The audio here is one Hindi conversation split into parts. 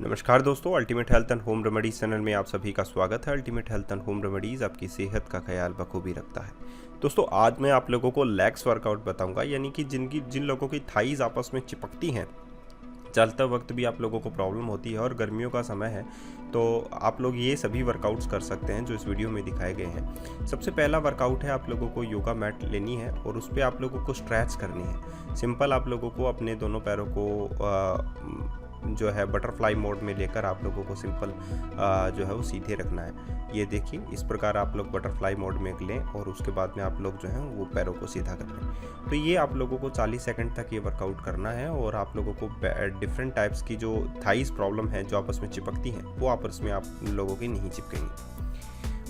नमस्कार दोस्तों, ultimate health and home remedies channel में आप सभी का स्वागत है। Ultimate health and home remedies आपकी सेहत का ख्याल बखूबी रखता है। दोस्तों, आज मैं आप लोगों को लेग्स वर्कआउट बताऊंगा, यानी कि जिन लोगों की थाइज आपस में चिपकती हैं, चलते वक्त भी आप लोगों को प्रॉब्लम होती है और गर्मियों का समय है, तो आप लोग ये सभी वर्कआउट्स कर सकते हैं जो इस वीडियो में दिखाए गए हैं। सबसे पहला वर्कआउट है, आप लोगों को योगा मैट लेनी है और उस पर आप लोगों को स्ट्रेच करनी है। सिंपल आप लोगों को अपने दोनों पैरों को जो है बटरफ्लाई मोड में लेकर आप लोगों को सिंपल जो है वो सीधे रखना है। ये देखिए, इस प्रकार आप लोग बटरफ्लाई मोड में लें और उसके बाद में आप लोग जो है वो पैरों को सीधा कर लें। तो ये आप लोगों को 40 सेकंड तक ये वर्कआउट करना है और आप लोगों को डिफरेंट टाइप्स की जो थाइस प्रॉब्लम है जो आपस में चिपकती हैं वो आपस में आप लोगों की नहीं चिपकेंगी।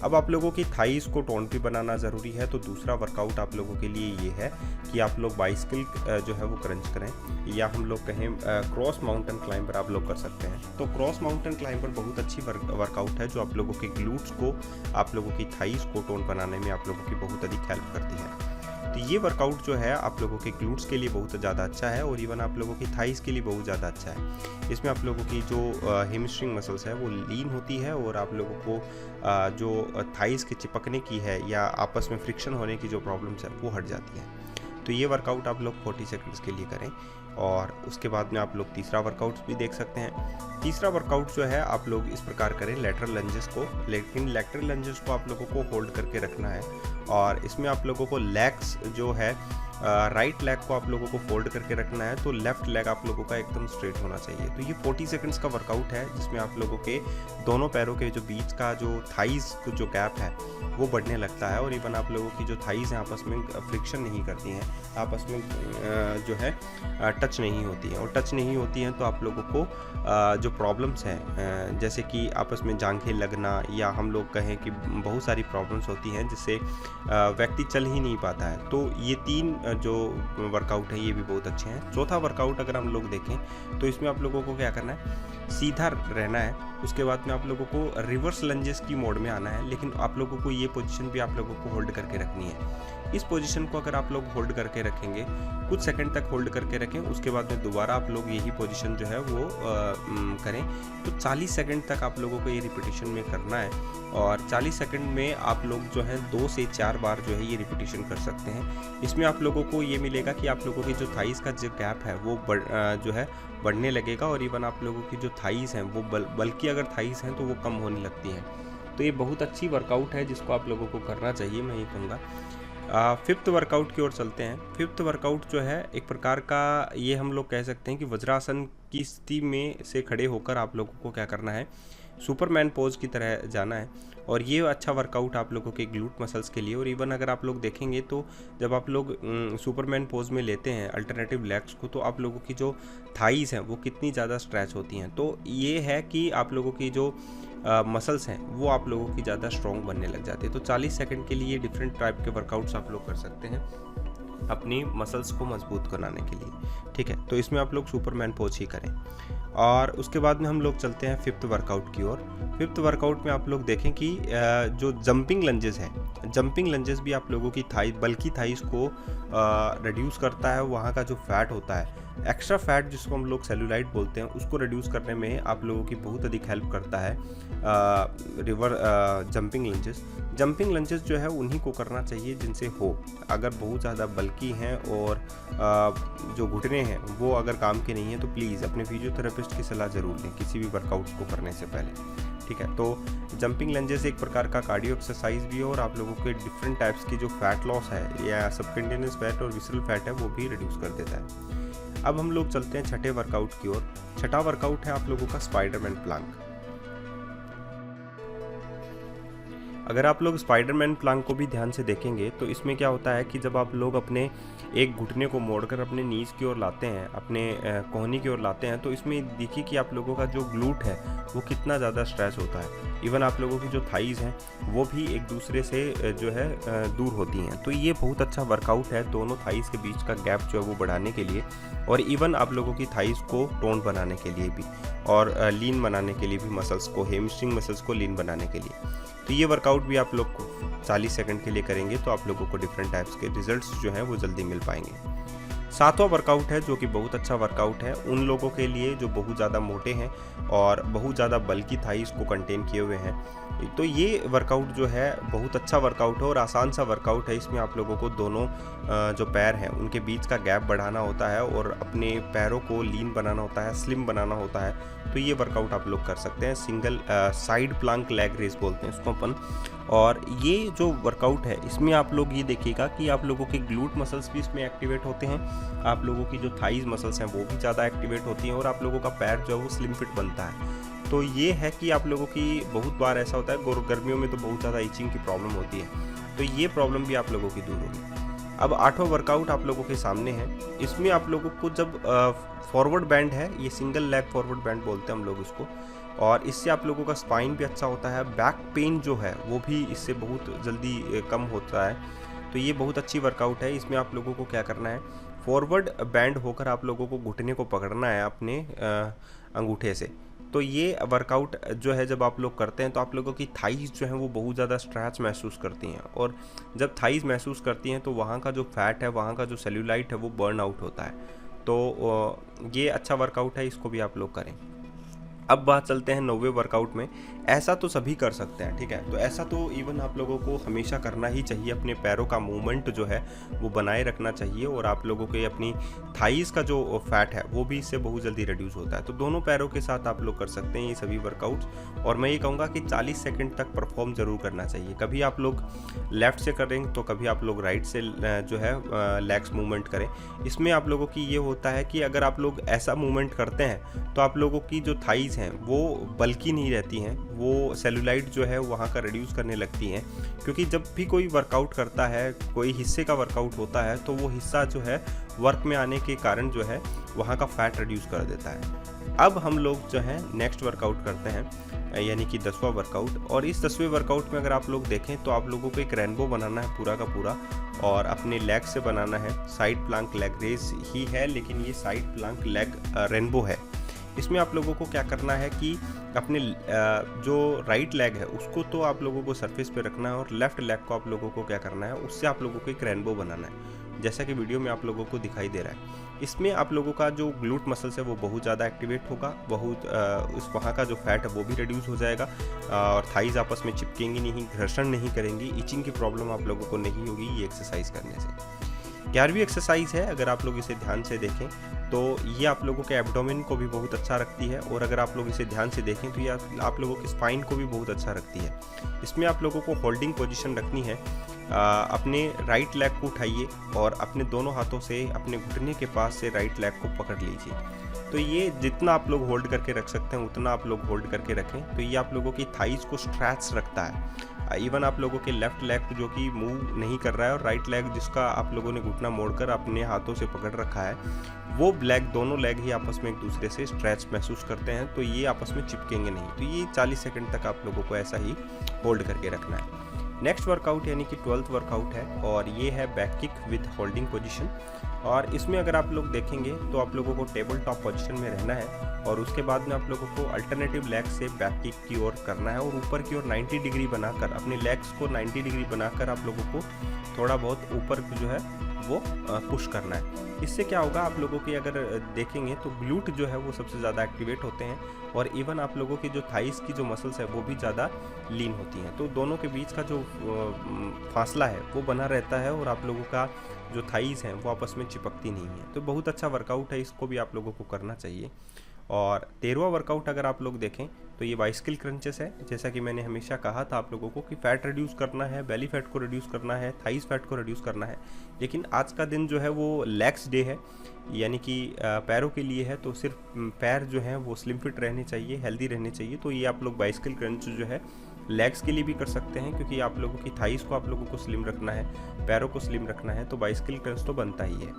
अब आप लोगों की थाइस को टोन भी बनाना ज़रूरी है, तो दूसरा वर्कआउट आप लोगों के लिए ये है कि आप लोग बाइसिकल जो है वो क्रंच करें, या हम लोग कहें क्रॉस माउंटेन क्लाइंबर आप लोग कर सकते हैं। तो क्रॉस माउंटेन क्लाइंबर बहुत अच्छी वर्कआउट है जो आप लोगों के ग्लूट्स को, आप लोगों की थाइस को टोन बनाने में आप लोगों की बहुत अधिक हेल्प करती है। तो ये वर्कआउट जो है आप लोगों के ग्लूट्स के लिए बहुत ज़्यादा अच्छा है और इवन आप लोगों की थाइस के लिए बहुत ज़्यादा अच्छा है। इसमें आप लोगों की जो हैमस्ट्रिंग मसल्स है वो लीन होती है और आप लोगों को जो थाइस के चिपकने की है या आपस में फ्रिक्शन होने की जो प्रॉब्लम्स है वो हट जाती है। तो ये वर्कआउट आप लोग 40 सेकंड्स के लिए करें और उसके बाद में आप लोग तीसरा वर्कआउट भी देख सकते हैं। तीसरा वर्कआउट जो है आप लोग इस प्रकार करें, लैटरल लंजेस को, लेकिन लैटरल लंजेस को आप लोगों को होल्ड करके रखना है और इसमें आप लोगों को लेग्स जो है राइट लेग को आप लोगों को फोल्ड करके रखना है, तो लेफ्ट लेग आप लोगों का एकदम स्ट्रेट होना चाहिए। तो ये 40 सेकंड्स का वर्कआउट है जिसमें आप लोगों के दोनों पैरों के जो बीच का जो थाइस जो गैप है वो बढ़ने लगता है और इवन आप लोगों की जो थाइस हैं आपस में फ्रिक्शन नहीं करती हैं, आपस में जो है टच नहीं होती हैं, और टच नहीं होती हैं तो आप लोगों को जो प्रॉब्लम्स हैं जैसे कि आपस में जांघें लगना या हम लोग कहें कि बहुत सारी प्रॉब्लम्स होती हैं जिससे व्यक्ति चल ही नहीं पाता है। तो ये तीन जो वर्कआउट है ये भी बहुत अच्छे हैं। चौथा वर्कआउट अगर हम लोग देखें तो इसमें आप लोगों को क्या करना है, सीधा रहना है, उसके बाद में आप लोगों को रिवर्स लंजेस की मोड में आना है, लेकिन आप लोगों को ये पोजीशन भी आप लोगों को होल्ड करके रखनी है। इस पोजीशन को अगर आप लोग होल्ड करके रखेंगे, कुछ सेकंड तक होल्ड करके रखें, उसके बाद में दोबारा आप लोग यही पोजीशन जो है वो करें, तो 40 सेकंड तक आप लोगों को ये रिपीटिशन में करना है और 40 सेकंड में आप लोग जो है 2 से 4 बार जो है ये रिपीटिशन कर सकते हैं। इसमें आप लोगों को ये मिलेगा कि आप लोगों की जो थाइस का जो गैप है वो जो है बढ़ने लगेगा और इवन आप लोगों की जो थाइस हैं वो बल्कि अगर थाइस हैं तो वो कम होने लगती हैं। तो ये बहुत अच्छी वर्कआउट है जिसको आप लोगों को करना चाहिए, मैं ये कहूँगा। फिफ्थ वर्कआउट की ओर चलते हैं। फिफ्थ वर्कआउट जो है एक प्रकार का ये हम लोग कह सकते हैं कि वज्रासन की स्थिति में से खड़े होकर आप लोगों को क्या करना है, सुपरमैन पोज की तरह जाना है और ये अच्छा वर्कआउट आप लोगों के ग्लूट मसल्स के लिए। और इवन अगर आप लोग देखेंगे तो जब आप लोग सुपरमैन पोज में लेते हैं अल्टरनेटिव लेग्स को, तो आप लोगों की जो थाइस हैं वो कितनी ज़्यादा स्ट्रेच होती हैं। तो ये है कि आप लोगों की जो मसल्स हैं वो आप लोगों की ज़्यादा स्ट्रॉन्ग बनने लग जाती है। तो 40 सेकंड के लिए डिफरेंट टाइप के वर्कआउट्स आप लोग कर सकते हैं अपनी मसल्स को मजबूत बनाने के लिए, ठीक है। तो इसमें आप लोग सुपरमैन पोज ही करें और उसके बाद में हम लोग चलते हैं फिफ्थ वर्कआउट की ओर। फिफ्थ वर्कआउट में आप लोग देखें कि जो जंपिंग लंजेस है, जंपिंग लंजेस भी आप लोगों की बल्कि थाइस को रिड्यूस करता है। वहाँ का जो फैट होता है, एक्स्ट्रा फैट जिसको हम लोग सेलुलाइट बोलते हैं, उसको रिड्यूस करने में आप लोगों की बहुत अधिक हेल्प करता है जंपिंग लंजेस। जंपिंग लंजेस जो है उन्हीं को करना चाहिए जिनसे हो, अगर बहुत ज़्यादा बल्कि हैं और जो घुटने हैं वो अगर काम के नहीं हैं तो प्लीज़ अपने फिजियोथेरेपिस्ट की सलाह ज़रूर लें किसी भी वर्कआउट को करने से पहले, ठीक है। तो जंपिंग लंजेस एक प्रकार का कार्डियो एक्सरसाइज भी है और आप लोगों के डिफरेंट टाइप्स की जो फैट लॉस है या सबकंटिन्यूअस फैट और विसरल फैट है वो भी रिड्यूस कर देता है। अब हम लोग चलते हैं छठे वर्कआउट की ओर। छठा वर्कआउट है आप लोगों का स्पाइडरमैन प्लांक। अगर आप लोग स्पाइडरमैन प्लांक को भी ध्यान से देखेंगे तो इसमें क्या होता है कि जब आप लोग अपने एक घुटने को मोड़कर अपने नीज की ओर लाते हैं, अपने कोहनी की ओर लाते हैं, तो इसमें देखिए कि आप लोगों का जो ग्लूट है वो कितना ज़्यादा स्ट्रेच होता है। इवन आप लोगों की जो थाइज हैं वो भी एक दूसरे से जो है दूर होती हैं। तो ये बहुत अच्छा वर्कआउट है दोनों थाइज के बीच का गैप जो है वो बढ़ाने के लिए और इवन आप लोगों की थाइज को टोन बनाने के लिए भी और लीन बनाने के लिए भी, मसल्स को, हैमस्ट्रिंग मसल्स को लीन बनाने के लिए। तो ये वर्कआउट भी आप लोग को 40 सेकंड के लिए करेंगे तो आप लोगों को डिफरेंट टाइप्स के रिजल्ट्स जो हैं वो जल्दी मिल पाएंगे। सातवां वर्कआउट है जो कि बहुत अच्छा वर्कआउट है उन लोगों के लिए जो बहुत ज़्यादा मोटे हैं और बहुत ज़्यादा बल्कि थाइस को कंटेन किए हुए हैं। तो ये वर्कआउट जो है बहुत अच्छा वर्कआउट है और आसान सा वर्कआउट है। इसमें आप लोगों को दोनों जो पैर हैं उनके बीच का गैप बढ़ाना होता है और अपने पैरों को लीन बनाना होता है, स्लिम बनाना होता है। तो ये वर्कआउट आप लोग कर सकते हैं। Single side plank leg raise बोलते हैं इसको अपन। और ये जो वर्कआउट है इसमें आप लोग ये देखिएगा कि आप लोगों के ग्लूट मसल्स भी इसमें एक्टिवेट होते हैं, आप लोगों की जो थाइज मसल्स हैं वो भी ज़्यादा एक्टिवेट होती हैं और आप लोगों का पैर जो है वो स्लिम फिट बनता है। तो ये है कि आप लोगों की बहुत बार ऐसा होता है गर्मियों में तो बहुत ज़्यादा इचिंग की प्रॉब्लम होती है, तो ये प्रॉब्लम भी आप लोगों की दूर होगी। अब 8वां वर्कआउट आप लोगों के सामने है। इसमें आप लोगों को जब फॉरवर्ड बैंड है, ये सिंगल लेग फॉरवर्ड बैंड बोलते हैं हम लोग इसको, और इससे आप लोगों का स्पाइन भी अच्छा होता है, बैक पेन जो है वो भी इससे बहुत जल्दी कम होता है। तो ये बहुत अच्छी वर्कआउट है। इसमें आप लोगों को क्या करना है, फॉरवर्ड बैंड होकर आप लोगों को घुटने को पकड़ना है अपने अंगूठे से। तो ये वर्कआउट जो है जब आप लोग करते हैं तो आप लोगों की थाइज जो है वो बहुत ज़्यादा स्ट्रेच महसूस करती हैं, और जब थाइज महसूस करती हैं तो वहाँ का जो फैट है, वहाँ का जो सेल्यूलाइट है वो बर्न आउट होता है। तो ये अच्छा वर्कआउट है, इसको भी आप लोग करें। अब बात चलते हैं 9वें वर्कआउट में। ऐसा तो सभी कर सकते हैं, ठीक है। तो ऐसा तो इवन आप लोगों को हमेशा करना ही चाहिए, अपने पैरों का मूवमेंट जो है वो बनाए रखना चाहिए, और आप लोगों के अपनी थाइस का जो फैट है वो भी इससे बहुत जल्दी रिड्यूस होता है। तो दोनों पैरों के साथ आप लोग कर सकते हैं ये सभी वर्कआउट्स, और मैं ये कहूँगा कि 40 सेकेंड तक परफॉर्म ज़रूर करना चाहिए। कभी आप लोग लेफ़्ट से करें तो कभी आप लोग राइट से जो है लेग्स मूवमेंट करें। इसमें आप लोगों की ये होता है कि अगर आप लोग ऐसा मूवमेंट करते हैं तो आप लोगों की जो थाइस हैं वो बल्कि नहीं रहती हैं, वो सेलुलाइट जो है वहाँ का रिड्यूस करने लगती हैं। क्योंकि जब भी कोई वर्कआउट करता है, कोई हिस्से का वर्कआउट होता है, तो वो हिस्सा जो है वर्क में आने के कारण जो है वहाँ का फैट रिड्यूस कर देता है। अब हम लोग जो है नेक्स्ट वर्कआउट करते हैं, यानी कि 10वां वर्कआउट। और इस 10वें वर्कआउट में अगर आप लोग देखें तो आप लोगों को एक रेनबो बनाना है पूरा का पूरा, और अपने लेग से बनाना है। साइड प्लांक लेग रेस ही है, लेकिन ये साइड प्लांक लेग रेनबो है। इसमें आप लोगों को क्या करना है कि अपने जो राइट लेग है उसको तो आप लोगों को सरफेस पे रखना है, और लेफ्ट लेग को आप लोगों को क्या करना है, उससे आप लोगों को एक रेनबो बनाना है, जैसा कि वीडियो में आप लोगों को दिखाई दे रहा है। इसमें आप लोगों का जो ग्लूट मसल्स है वो बहुत ज़्यादा एक्टिवेट होगा, बहुत उस वहाँ का जो फैट है वो भी रिड्यूस हो जाएगा, और थाइज आपस में चिपकेंगी नहीं, घर्षण नहीं करेंगी, इचिंग की प्रॉब्लम आप लोगों को नहीं होगी ये एक्सरसाइज करने से। 11वीं एक्सरसाइज है, अगर आप लोग इसे ध्यान से देखें तो ये आप लोगों के एब्डोमेन को भी बहुत अच्छा रखती है, और अगर आप लोग इसे ध्यान से देखें तो ये आप लोगों के स्पाइन को भी बहुत अच्छा रखती है। इसमें आप लोगों को होल्डिंग पोजीशन रखनी है। अपने राइट लेग को उठाइए और अपने दोनों हाथों से अपने घुटने के पास से राइट लेग को पकड़ लीजिए। तो ये जितना आप लोग होल्ड करके रख सकते हैं उतना आप लोग होल्ड करके रखें। तो ये आप लोगों की थाइज को स्ट्रेच रखता है। इवन आप लोगों के लेफ्ट लेग जो कि मूव नहीं कर रहा है, और राइट लेग जिसका आप लोगों ने घुटना मोड़कर अपने हाथों से पकड़ रखा है, वो लेग, दोनों लेग ही आपस में एक दूसरे से स्ट्रेच महसूस करते हैं, तो ये आपस में चिपकेंगे नहीं। तो ये 40 सेकंड तक आप लोगों को ऐसा ही होल्ड करके रखना है। नेक्स्ट वर्कआउट यानी कि 12th वर्कआउट है, और ये है back kick with holding position. और इसमें अगर आप लोग देखेंगे तो आप लोगों को टेबल टॉप पोजीशन में रहना है, और उसके बाद में आप लोगों को अल्टरनेटिव लेग से बैक किक की ओर करना है, और ऊपर की ओर 90 डिग्री बनाकर, अपने लेग्स को 90 डिग्री बनाकर आप लोगों को थोड़ा बहुत ऊपर जो है वो पुश करना है। इससे क्या होगा, आप लोगों की अगर देखेंगे तो ग्लूट जो है वो सबसे ज़्यादा एक्टिवेट होते हैं, और इवन आप लोगों की जो थाइस की जो मसल्स है वो भी ज़्यादा लीन होती हैं। तो दोनों के बीच का जो फासला है वो बना रहता है, और आप लोगों का जो थाइस हैं वो आपस में चिपकती नहीं है। तो बहुत अच्छा वर्कआउट है, इसको भी आप लोगों को करना चाहिए। और 13वां वर्कआउट अगर आप लोग देखें तो ये बाइसिकल क्रंचेस है। जैसा कि मैंने हमेशा कहा था आप लोगों को कि फ़ैट रिड्यूस करना है, बेली फैट को रिड्यूस करना है, थाइस फैट को रिड्यूस करना है, लेकिन आज का दिन जो है वो लेग्स डे है, यानी कि पैरों के लिए है। तो सिर्फ पैर जो हैं वो स्लिम फिट रहने चाहिए, हेल्दी रहने चाहिए। तो ये आप लोग बाइसिकल क्रंच जो है लेग्स के लिए भी कर सकते हैं, क्योंकि आप लोगों की थाइस को आप लोगों को स्लिम रखना है, पैरों को स्लिम रखना है, तो बाइसिकल क्रंच तो बनता ही है।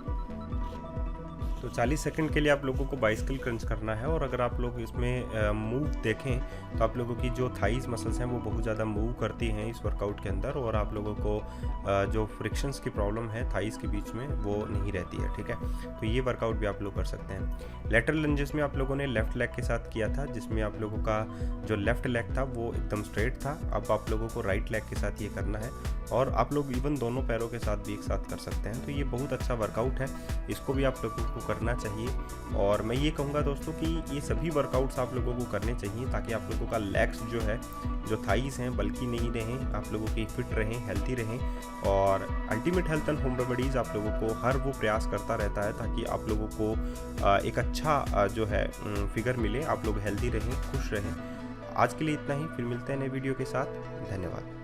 तो 40 सेकंड के लिए आप लोगों को बाइसिकल क्रंच करना है। और अगर आप लोग इसमें मूव देखें तो आप लोगों की जो थाइज मसल्स हैं वो बहुत ज़्यादा मूव करती हैं इस वर्कआउट के अंदर, और आप लोगों को जो फ्रिक्शंस की प्रॉब्लम है थाइज के बीच में वो नहीं रहती है, ठीक है। तो ये वर्कआउट भी आप लोग कर सकते हैं। लेटरल लंजेस में आप लोगों ने लेफ्ट लेग के साथ किया था, जिसमें आप लोगों का जो लेफ्ट लेग था वो एकदम स्ट्रेट था। अब आप लोगों को राइट लेग के साथ ये करना है, और आप लोग इवन दोनों पैरों के साथ भी एक साथ कर सकते हैं। तो ये बहुत अच्छा वर्कआउट है, इसको भी आप लोगों को करना चाहिए। और मैं ये कहूँगा दोस्तों कि ये सभी वर्कआउट्स आप लोगों को करने चाहिए, ताकि आप लोगों का लेग्स जो है, जो थाइस हैं, बल्कि नहीं रहें, आप लोगों की फिट रहें, हेल्थी रहें। और ultimate health and home remedies आप लोगों को हर वो प्रयास करता रहता है ताकि आप लोगों को एक अच्छा जो है फिगर मिले, आप लोग हेल्थी रहें, खुश रहें। आज के लिए इतना ही, फिर मिलते हैं नए वीडियो के साथ। धन्यवाद।